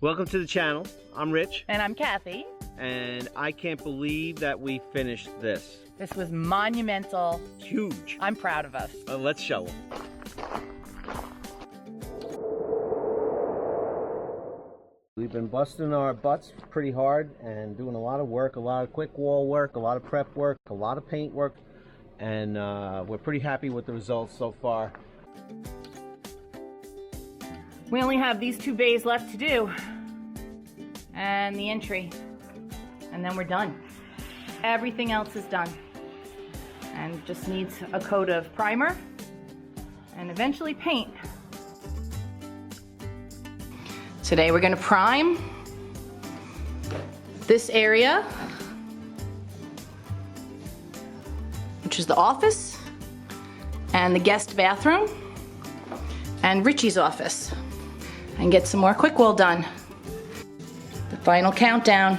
Welcome to the channel. I'm Rich. And I'm Kathy. And I can't believe that we finished this. This was monumental. Huge. I'm proud of us. Let's show them. We've been busting our butts pretty hard and doing a lot of work, a lot of quick wall work, a lot of prep work, a lot of paint work, and we're pretty happy with the results so far. We only have these two bays left to do and the entry, and then we're done. Everything else is done and just needs a coat of primer and eventually paint. Today we're going to prime this area, which is the office and the guest bathroom and Richie's office, and get some more quick wall done. The final countdown.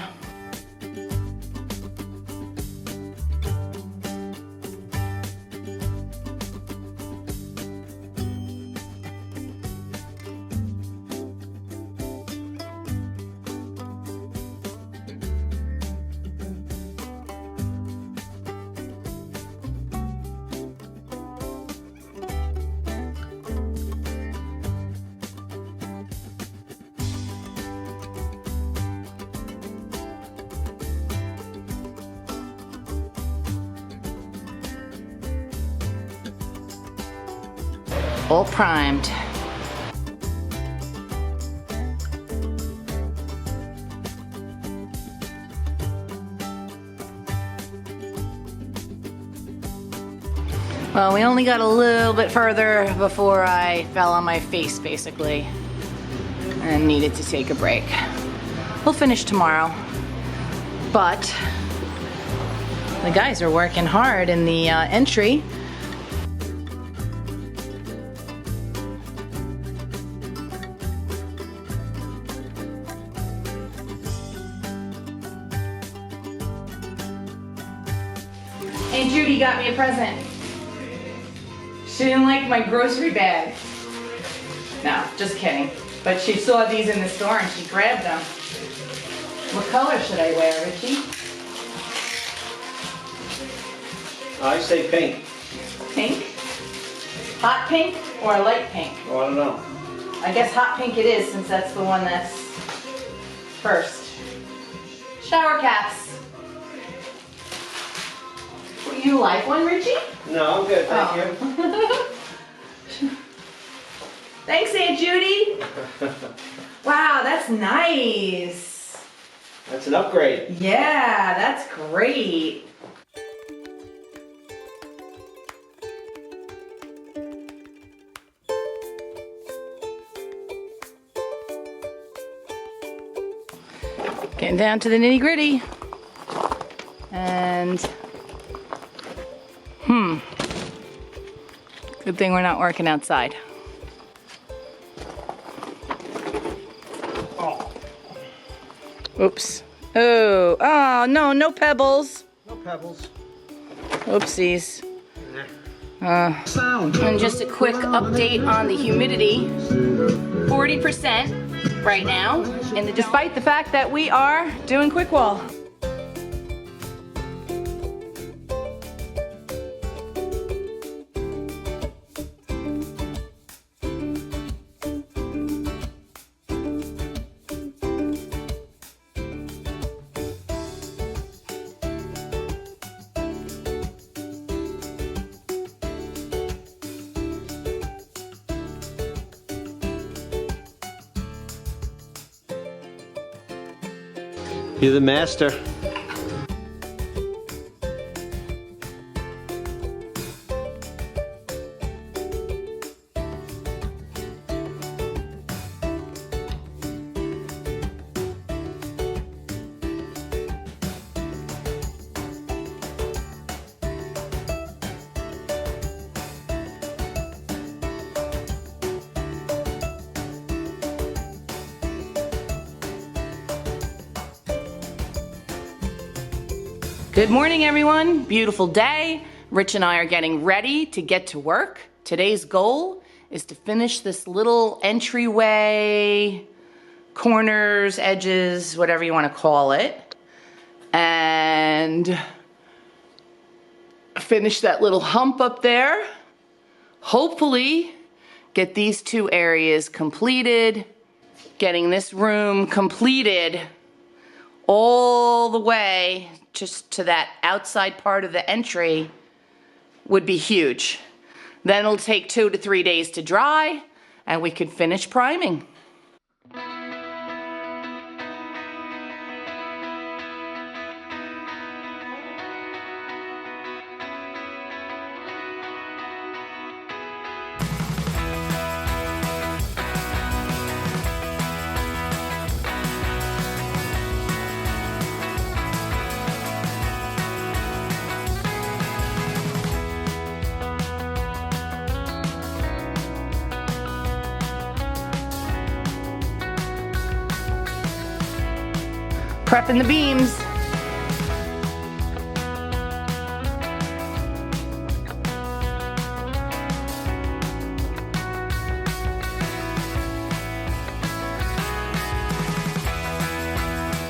All primed. Well, we only got a little bit further before I fell on my face, basically, and needed to take a break. We'll finish tomorrow, but the guys are working hard in the entry. Aunt Judy got me a present. She didn't like my grocery bag. No, just kidding. But she saw these in the store and she grabbed them. What color should I wear, Richie? I say pink. Pink? Hot pink or light pink? Oh, I don't know. I guess hot pink it is, since that's the one that's first. Shower caps. You like one, Richie? No, I'm good, thank you. Thanks, Aunt Judy. Wow, that's nice. That's an upgrade. Yeah, that's great. Getting down to the nitty-gritty. And good thing we're not working outside. Oh. Oops. Oh, no, no pebbles. No pebbles. Oopsies. And just a quick update on the humidity. 40% right now, and despite the fact that we are doing quick wall. You're the master. Good morning, everyone. Beautiful day. Rich and I are getting ready to get to work. Today's goal is to finish this little entryway corners, edges, whatever you want to call it, and finish that little hump up there. Hopefully get these two areas completed. Getting this room completed all the way just to that outside part of the entry would be huge. Then it'll take 2 to 3 days to dry, and we could finish priming. Prepping the beams.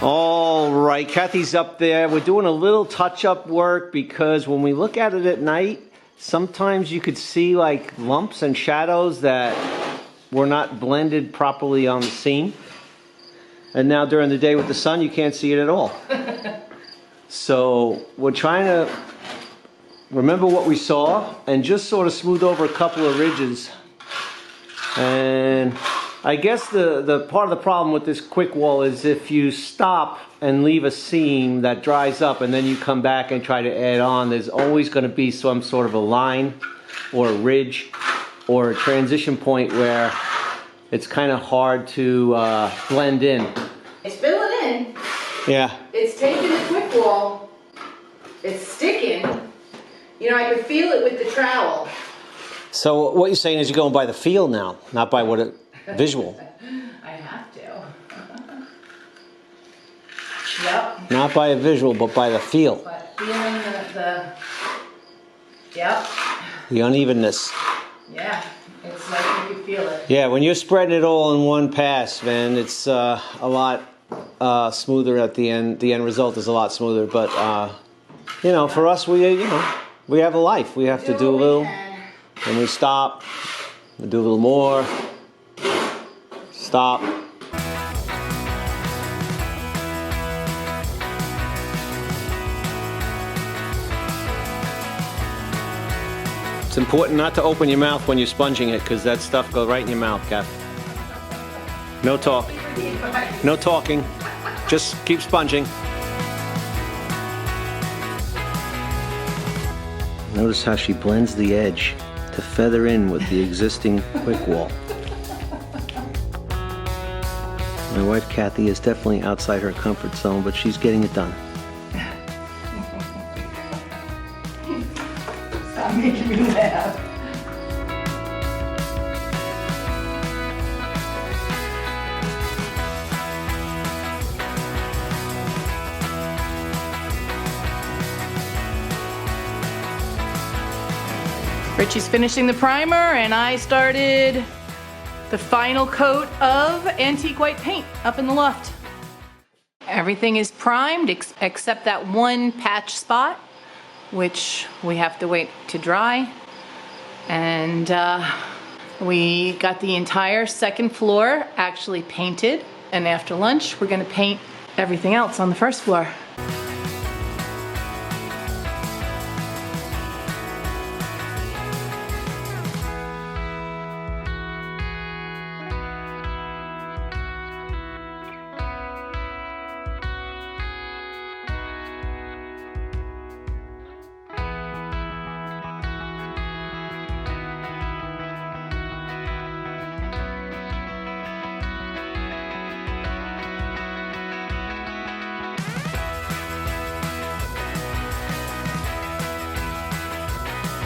All right, Kathy's up there. We're doing a little touch-up work because when we look at it at night, sometimes you could see like lumps and shadows that were not blended properly on the seam. And now during the day with the sun, you can't see it at all. So we're trying to remember what we saw and just sort of smooth over a couple of ridges. And I guess the part of the problem with this quick wall is if you stop and leave a seam that dries up and then you come back and try to add on, there's always going to be some sort of a line or a ridge or a transition point where it's kind of hard to blend in. It's filling in. Yeah. It's taking the quick wall. It's sticking. You know, I could feel it with the trowel. So what you're saying is you're going by the feel now, not by what it visual. I have to. Yep. Not by a visual, but by the feel. But feeling yep. The unevenness. Yeah. It's like you can feel it. Yeah, when you're spreading it all in one pass, man, it's a lot smoother at the end. The end result is a lot smoother. But you know, for us, we have a life. We have to do a little, and we stop, we do a little more, stop. It's important not to open your mouth when you're sponging it because that stuff goes right in your mouth, Kath. No talk. No talking. Just keep sponging. Notice how she blends the edge to feather in with the existing quick wall. My wife Kathy is definitely outside her comfort zone, but she's getting it done. Stop making me laugh. Richie's finishing the primer, and I started the final coat of antique white paint up in the loft. Everything is primed except that one patch spot, which we have to wait to dry. And we got the entire second floor actually painted, and after lunch we're gonna paint everything else on the first floor.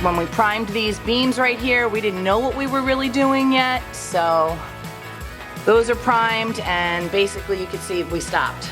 When we primed these beams right here, we didn't know what we were really doing yet, so those are primed, and basically you can see we stopped.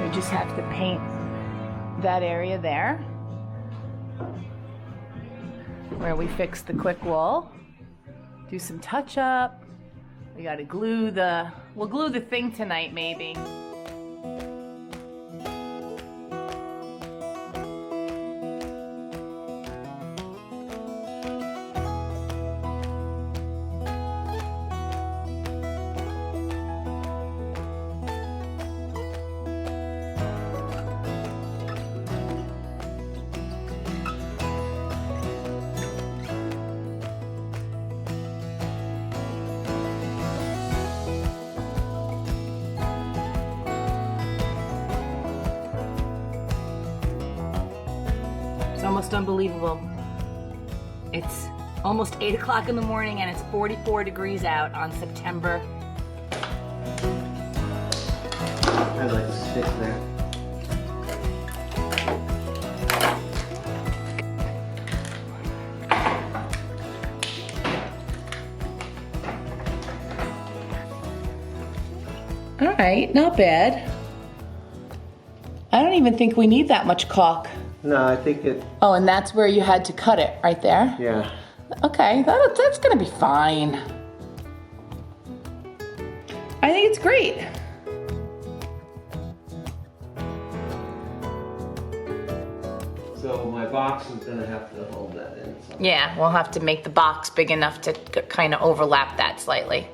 we just have to paint that area there where we fixed the quick wall. Do some touch up. We gotta we'll glue the thing tonight maybe. It's almost unbelievable. It's almost 8 o'clock in the morning and it's 44 degrees out on September. I'd like to stick there. All right, not bad. I don't even think we need that much caulk. No, I think it... Oh, and that's where you had to cut it, right there? Yeah. Okay, that's gonna be fine. I think it's great. So my box is gonna have to hold that in. So. Yeah, we'll have to make the box big enough to kind of overlap that slightly.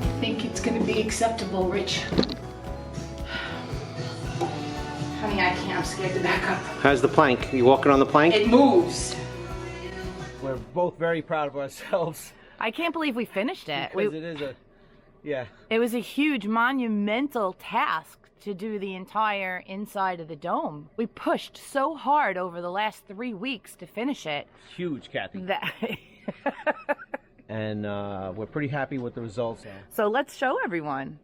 I think it's gonna be acceptable, Rich. Honey, I can't, I'm scared to back up. How's the plank? You walking on the plank? It moves. We're both very proud of ourselves. I can't believe we finished it. Because it is a, yeah. It was a huge monumental task to do the entire inside of the dome. We pushed so hard over the last 3 weeks to finish it. Huge, Kathy. That And we're pretty happy with the results. So let's show everyone.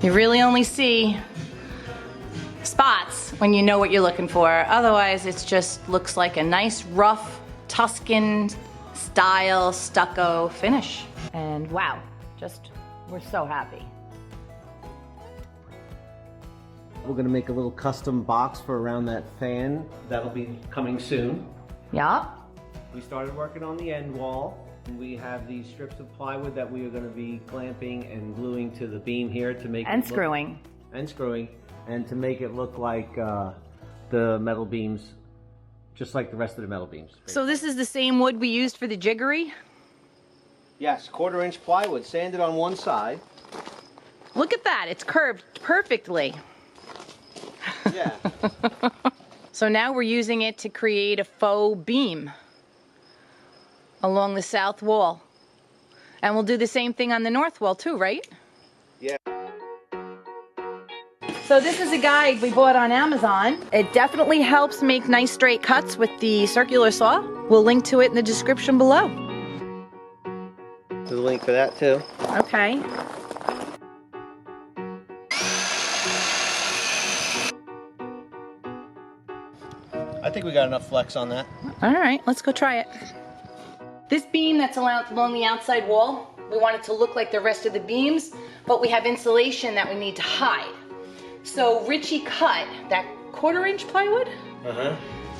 You really only see spots when you know what you're looking for. Otherwise, it just looks like a nice, rough, Tuscan style stucco finish. And wow, we're so happy. We're gonna make a little custom box for around that fan. That'll be coming soon. Yeah. We started working on the end wall. We have these strips of plywood that we are going to be clamping and gluing to the beam here to make And it look, screwing. and screwing, and to make it look like the metal beams, just like the rest of the metal beams. So this is the same wood we used for the jiggery? Yes, 1/4 inch plywood, sanded on one side. Look at that, it's curved perfectly. Yeah. So now we're using it to create a faux beam along the south wall. And we'll do the same thing on the north wall too, right? Yeah. So this is a guide we bought on Amazon. It definitely helps make nice straight cuts with the circular saw. We'll link to it in the description below. There's a link for that too. Okay. I think we got enough flex on that. All right, let's go try it. This beam that's along the outside wall, we want it to look like the rest of the beams, but we have insulation that we need to hide. So Richie cut that 1/4 inch plywood,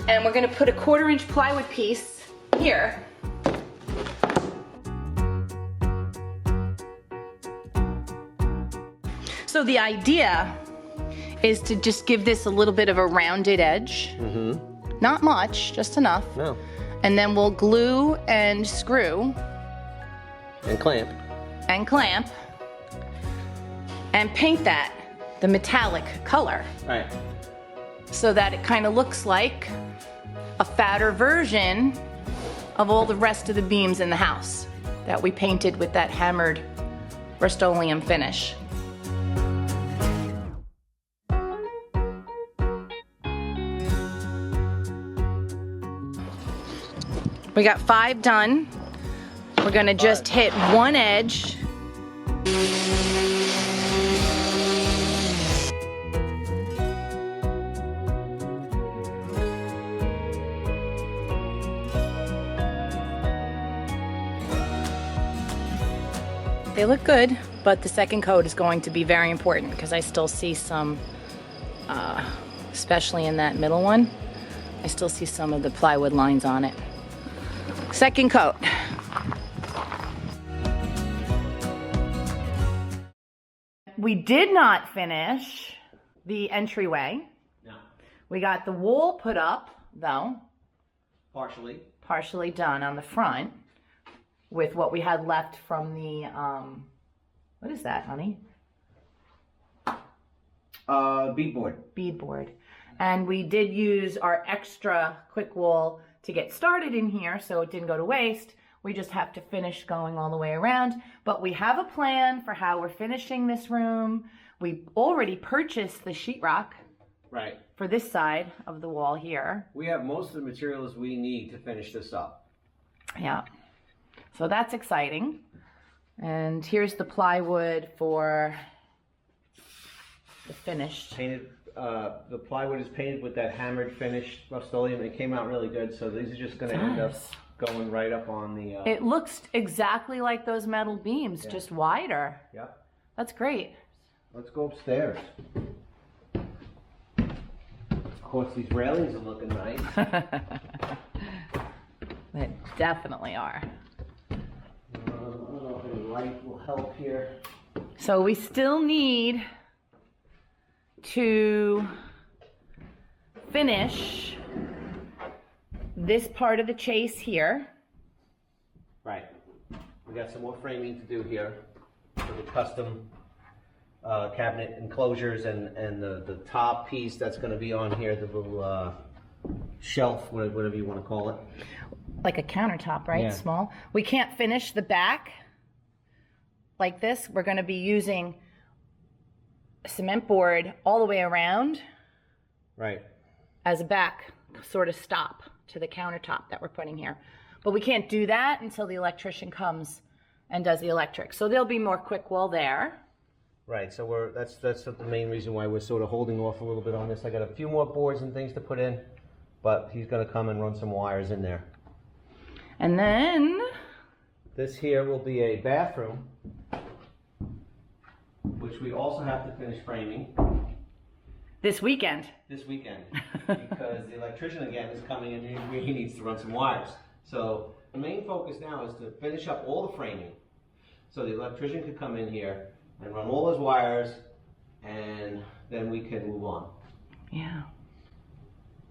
and we're gonna put a 1/4 inch plywood piece here. So the idea is to just give this a little bit of a rounded edge. Not much, just enough. No. And then we'll glue and screw. And clamp. And clamp. And paint that the metallic color. Right. So that it kind of looks like a fatter version of all the rest of the beams in the house that we painted with that hammered Rust-Oleum finish. We got 5 done. We're gonna just hit one edge. They look good, but the second coat is going to be very important because I still see some, especially in that middle one, I still see some of the plywood lines on it. Second coat. We did not finish the entryway. No. We got the wall put up, though. Partially. Partially done on the front with what we had left from the, what is that, honey? Beadboard. Beadboard. And we did use our extra quick wall to get started in here, so it didn't go to waste. We just have to finish going all the way around. But we have a plan for how we're finishing this room. We already purchased the sheetrock. Right. For this side of the wall here. We have most of the materials we need to finish this up. Yeah. So that's exciting. And here's the plywood for the finished. Painted, the plywood is painted with that hammered finished Rust-Oleum. It came out really good, so these are just going to end up going right up on the... It looks exactly like those metal beams, just wider. Yep. That's great. Let's go upstairs. Of course, these railings are looking nice. They definitely are. I don't know if any light will help here. So we still need to finish this part of the chase here. Right. We got some more framing to do here for the custom cabinet enclosures and the top piece that's going to be on here, the little shelf, whatever you want to call it. Like a countertop, right? Yeah. Small. We can't finish the back like this. We're going to be using cement board all the way around. Right. As a back sort of stop to the countertop that we're putting here. But we can't do that until the electrician comes and does the electric. So there'll be more quick wall there. Right, so that's the main reason why we're sort of holding off a little bit on this. I got a few more boards and things to put in, but he's going to come and run some wires in there. And then this here will be a bathroom, which we also have to finish framing. This weekend. This weekend, because the electrician again is coming in and he needs to run some wires. So the main focus now is to finish up all the framing, so the electrician could come in here and run all those wires, and then we can move on. Yeah.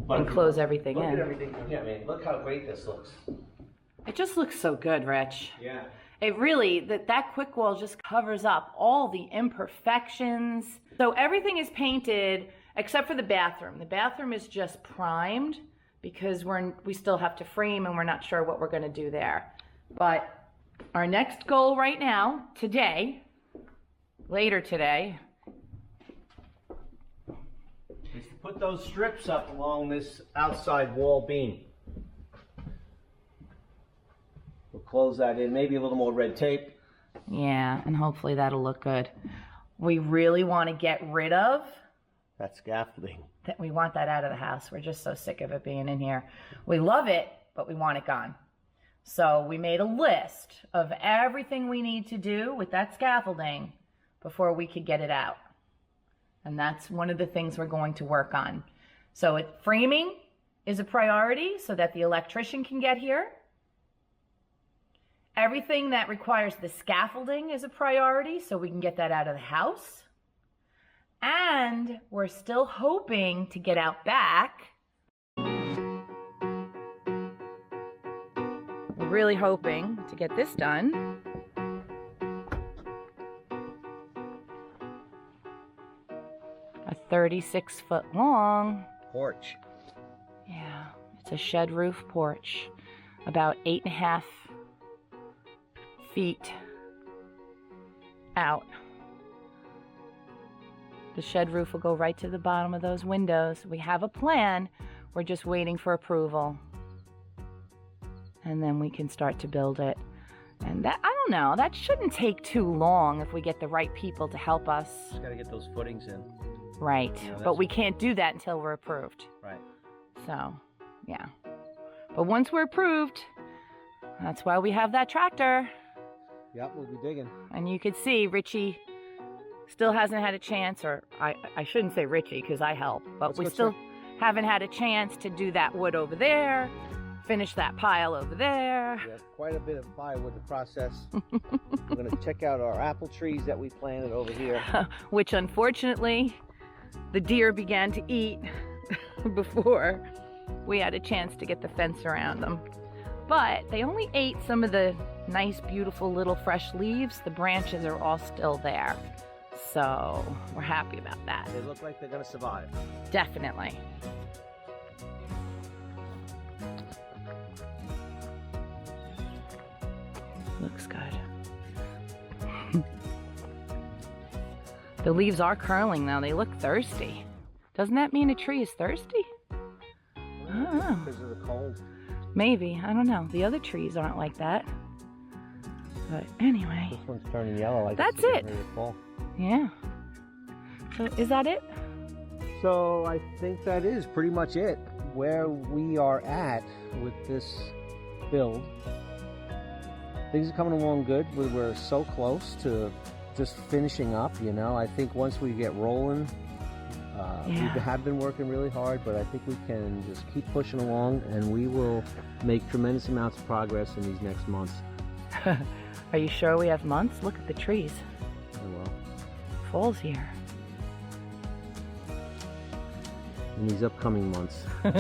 But and close everything look in. At everything. Yeah, man, look how great this looks. It just looks so good, Rich. Yeah. It really, that quick wall just covers up all the imperfections. So everything is painted except for the bathroom. The bathroom is just primed because we still have to frame and we're not sure what we're going to do there. But our next goal right now, today, later today, put those strips up along this outside wall beam. We'll close that in, maybe a little more red tape. Yeah, and hopefully that'll look good. We really want to get rid of that scaffolding. We want that out of the house. We're just so sick of it being in here. We love it, but we want it gone. So we made a list of everything we need to do with that scaffolding before we could get it out. And that's one of the things we're going to work on. So framing is a priority so that the electrician can get here. Everything that requires the scaffolding is a priority so we can get that out of the house. And we're still hoping to get out back. We're really hoping to get this done. A 36-foot long porch. Yeah, it's a shed roof porch, about 8.5 feet out. The shed roof will go right to the bottom of those windows. We have a plan. We're just waiting for approval. And then we can start to build it. And that, I don't know, that shouldn't take too long if we get the right people to help us. Just got to get those footings in. Right, but we can't do that until we're approved. Right. So, yeah. But once we're approved, that's why we have that tractor. Yep, we'll be digging. And you can see Richie still hasn't had a chance, or I shouldn't say Richie because I help, but we still haven't had a chance to do that wood over there, finish that pile over there. We have quite a bit of firewood to process. We're going to check out our apple trees that we planted over here. Which unfortunately, the deer began to eat before we had a chance to get the fence around them. But they only ate some of the nice, beautiful little fresh leaves. The branches are all still there. So we're happy about that. They look like they're going to survive. Definitely. Looks good. The leaves are curling though. They look thirsty. Doesn't that mean a tree is thirsty? I don't know. Because of the cold. Maybe. I don't know. The other trees aren't like that. But anyway. This one's turning yellow. Like that's it. Yeah. So is that it? So I think that is pretty much it. Where we are at with this build. Things are coming along good. We're so close to just finishing up, you know. I think once we get rolling, we have been working really hard, but I think we can just keep pushing along and we will make tremendous amounts of progress in these next months. Are you sure we have months? Look at the trees. Oh well. Fall's here. In these upcoming months, we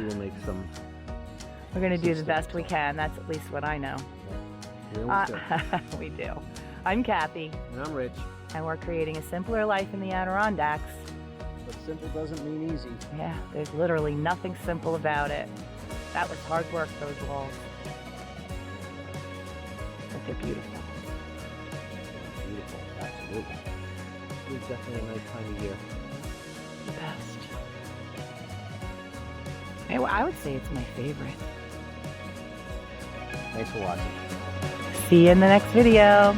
will make some. We're going to do the best we can. That's at least what I know. Yeah. We do. I'm Kathy. And I'm Rich. And we're creating a simpler life in the Adirondacks. But simple doesn't mean easy. Yeah, there's literally nothing simple about it. That was hard work, those walls. But they're beautiful. Beautiful, absolutely. It's definitely a nice time of year. The best. I would say it's my favorite. Thanks for watching. See you in the next video.